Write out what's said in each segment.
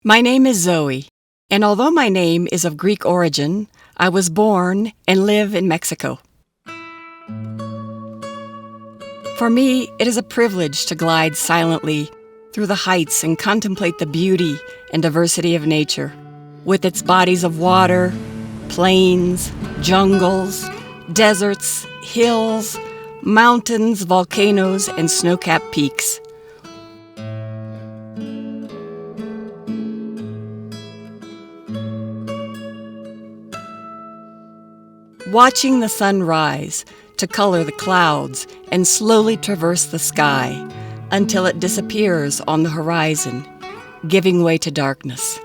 My name is ZOE, and although my name is of Greek origin, I was born and live in Mexico. For me, it is a privilege to glide silently through the heights and contemplate the beauty and diversity of nature, with its bodies of water, plains, jungles, deserts, hills, mountains, volcanoes, and snow-capped peaks. Watching the sun rise to color the clouds and slowly traverse the sky until it disappears on the horizon, giving way to darkness.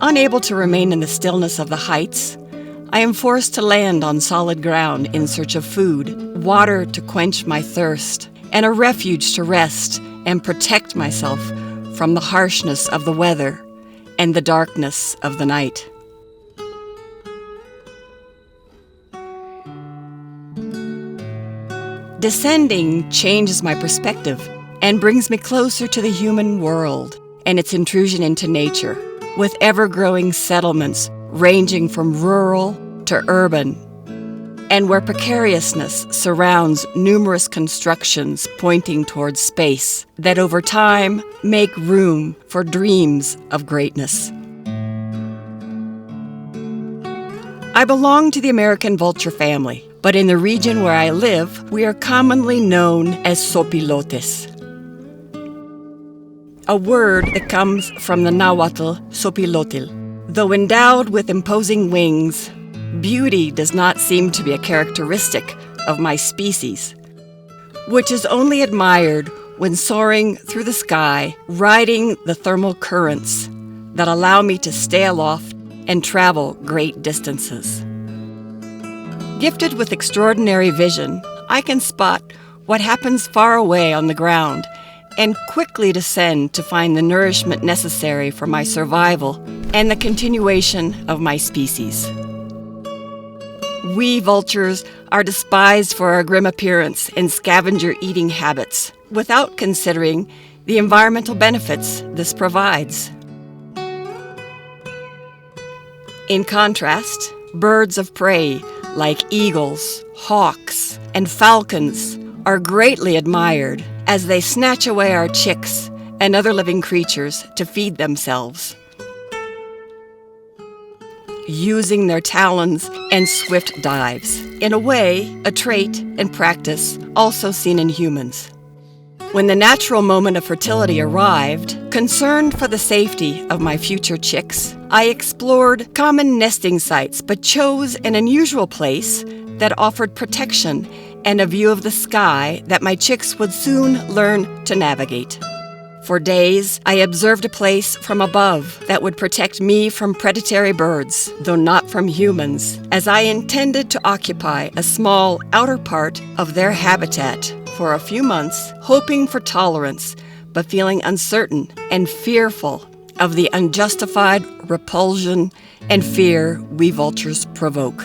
Unable to remain in the stillness of the heights, I am forced to land on solid ground in search of food, water to quench my thirst, and a refuge to rest and protect myself from the harshness of the weather and the darkness of the night. Descending changes my perspective and brings me closer to the human world and its intrusion into nature, with ever-growing settlements ranging from rural to urban, and where precariousness surrounds numerous constructions pointing towards space that over time make room for dreams of greatness. I belong to the American vulture family, but in the region where I live, we are commonly known as sopilotes, a word that comes from the Nahuatl sopilotl. Though endowed with imposing wings, beauty does not seem to be a characteristic of my species, which is only admired when soaring through the sky, riding the thermal currents that allow me to stay aloft and travel great distances. Gifted with extraordinary vision, I can spot what happens far away on the ground and quickly descend to find the nourishment necessary for my survival and the continuation of my species. We vultures are despised for our grim appearance and scavenger-eating habits, without considering the environmental benefits this provides. In contrast, birds of prey like eagles, hawks, and falcons are greatly admired as they snatch away our chicks and other living creatures to feed themselves, using their talons and swift dives. In a way, a trait and practice also seen in humans. When the natural moment of fertility arrived, concerned for the safety of my future chicks, I explored common nesting sites but chose an unusual place that offered protection and a view of the sky that my chicks would soon learn to navigate. For days, I observed a place from above that would protect me from predatory birds, though not from humans, as I intended to occupy a small outer part of their habitat for a few months, hoping for tolerance, but feeling uncertain and fearful of the unjustified repulsion and fear we vultures provoke.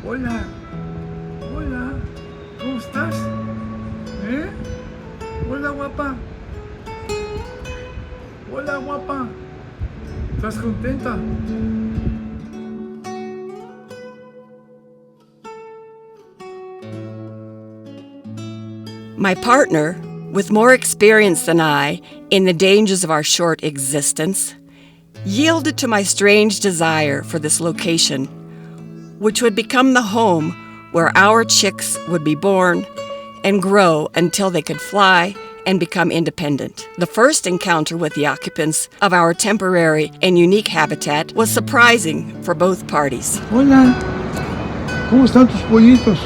Hola, hola, ¿cómo estás? Hola, guapa. Hola, guapa. ¿Estás contenta? My partner, with more experience than I in the dangers of our short existence, yielded to my strange desire for this location, which would become the home where our chicks would be born and grow until they could fly and become independent. The first encounter with the occupants of our temporary and unique habitat was surprising for both parties. Hola, ¿cómo están tus pollitos?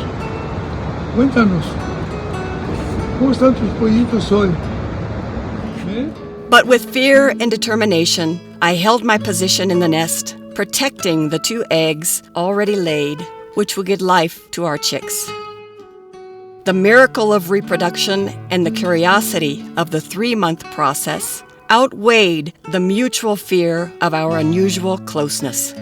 Cuéntanos. ¿Cómo están tus pollitos hoy? But with fear and determination, I held my position in the nest, protecting the 2 eggs already laid, which would give life to our chicks. The miracle of reproduction and the curiosity of the 3-month process outweighed the mutual fear of our unusual closeness.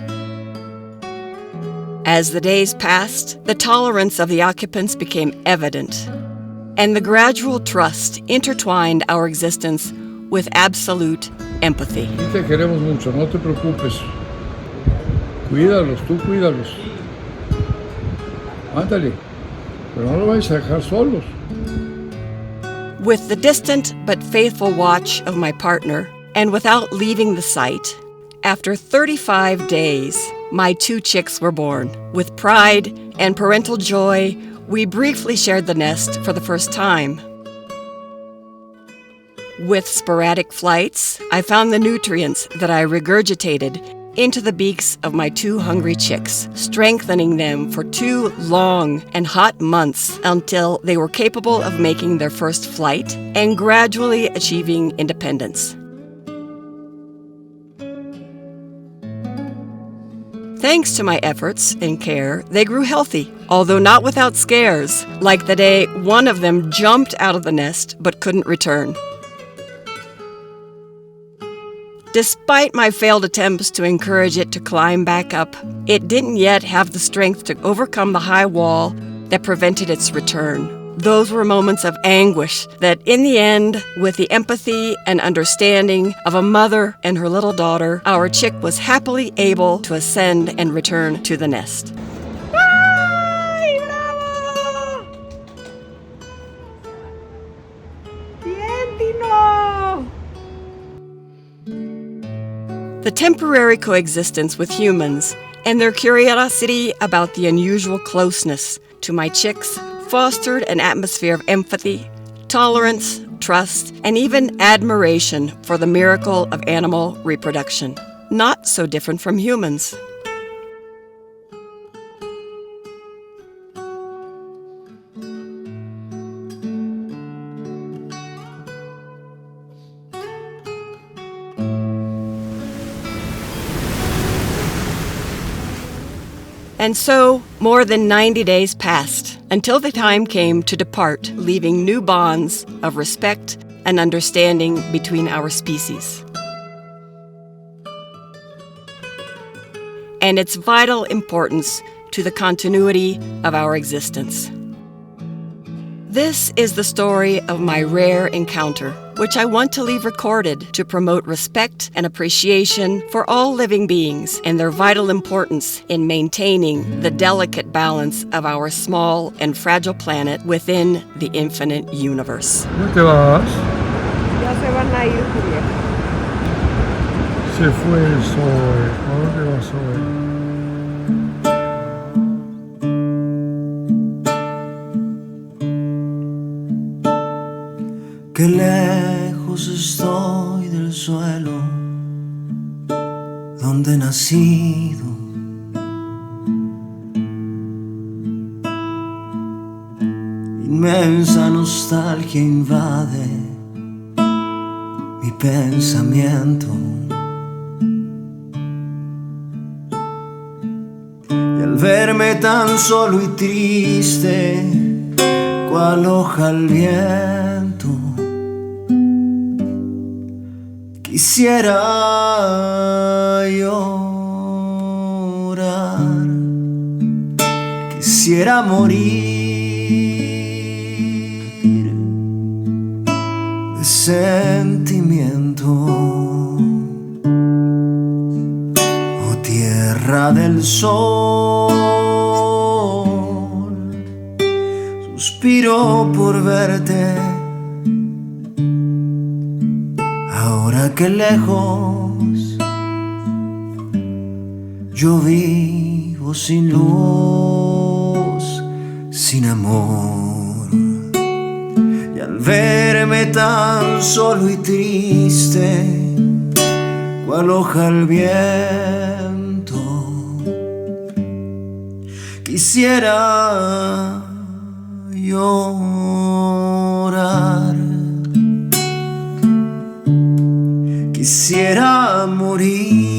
As the days passed, the tolerance of the occupants became evident. and the gradual trust intertwined our existence with absolute empathy. Y te queremos mucho, no te preocupes. Cuídalos, tú cuídalos. Ándale, pero no los vais a dejar solos. With the distant but faithful watch of my partner, and without leaving the site, after 35 days, my 2 chicks were born. With pride and parental joy, we briefly shared the nest for the first time. With sporadic flights, I found the nutrients that I regurgitated into the beaks of my 2 hungry chicks, strengthening them for 2 long and hot months until they were capable of making their first flight and gradually achieving independence. Thanks to my efforts and care, they grew healthy, although not without scares, like the day one of them jumped out of the nest but couldn't return. Despite my failed attempts to encourage it to climb back up, it didn't yet have the strength to overcome the high wall that prevented its return. Those were moments of anguish that, in the end, with the empathy and understanding of a mother and her little daughter, our chick was happily able to ascend and return to the nest. ¡Ay, bravo! ¡Bien, Tino! The temporary coexistence with humans and their curiosity about the unusual closeness to my chicks fostered an atmosphere of empathy, tolerance, trust, and even admiration for the miracle of animal reproduction, not so different from humans. And so, more than 90 days passed until the time came to depart, leaving new bonds of respect and understanding between our species. And its vital importance to the continuity of our existence. This is the story of my rare encounter, which I want to leave recorded to promote respect and appreciation for all living beings and their vital importance in maintaining the delicate balance of our small and fragile planet within the infinite universe. ¿Ya te vas? Ya se van a ir, Julia. Se fue el Zoe. ¿A dónde va Zoe? Qué lejos estoy del suelo donde he nacido. Inmensa nostalgia invade mi pensamiento. Y al verme tan solo y triste, cual hoja al viento, quisiera llorar, quisiera morir de sentimiento. Oh tierra del sol, suspiro por verte. Ahora que lejos yo vivo sin luz, sin amor. Y al verme tan solo y triste, cual hoja al viento, quisiera llorar, quisiera morir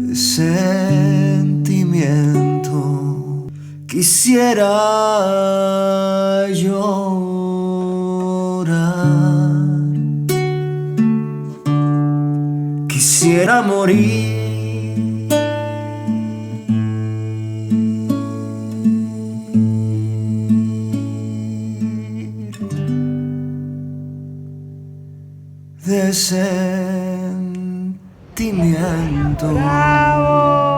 de sentimiento, quisiera llorar, quisiera morir. De sentimiento. ¡Bravo!